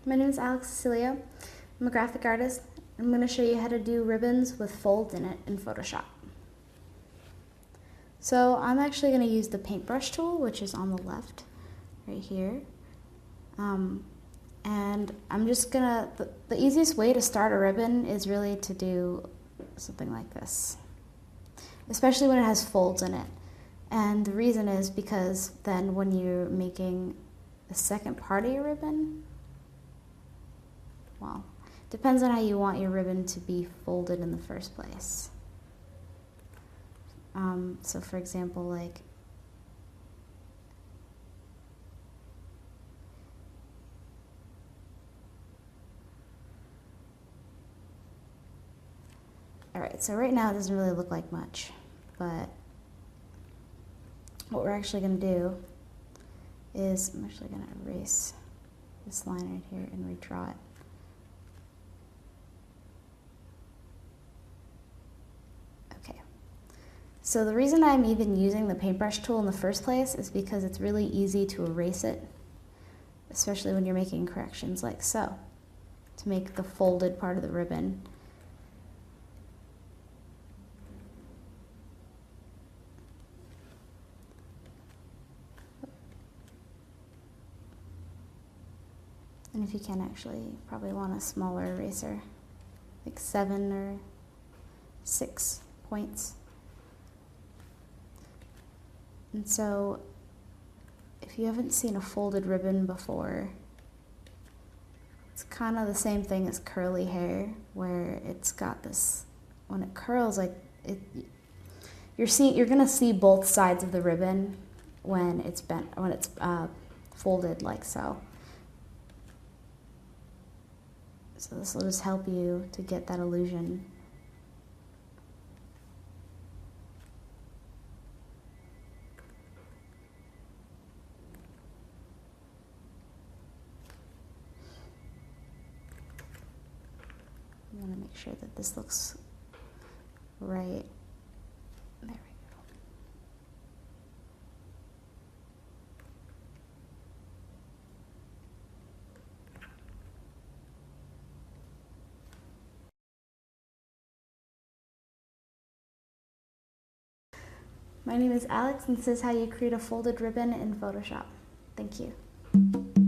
My name is Alex Cecilia. I'm a graphic artist. I'm going to show you how to do ribbons with folds in it in Photoshop. So I'm actually going to use the paintbrush tool, which is on the left, right here. And I'm just going to, the easiest way to start a ribbon is really to do something like this, especially when it has folds in it. And the reason is because then when you're making the second part of your ribbon, well, depends on how you want your ribbon to be folded in the first place. So for example, like, alright, so right now it doesn't really look like much, but what we're actually going to do is, I'm actually going to erase this line right here and redraw it. Okay, so the reason I'm even using the paintbrush tool in the first place is because it's really easy to erase it, especially when you're making corrections like so, to make the folded part of the ribbon. And if you can, actually, you probably want a smaller eraser, like 7 or 6 points. And so, if you haven't seen a folded ribbon before, it's kind of the same thing as curly hair, where it's got this, when it curls, like you're gonna see both sides of the ribbon when it's bent, when it's folded like so. So this will just help you to get that illusion. I'm going to make sure that this looks right. There we go. My name is Alex, and this is how you create a folded ribbon in Photoshop. Thank you.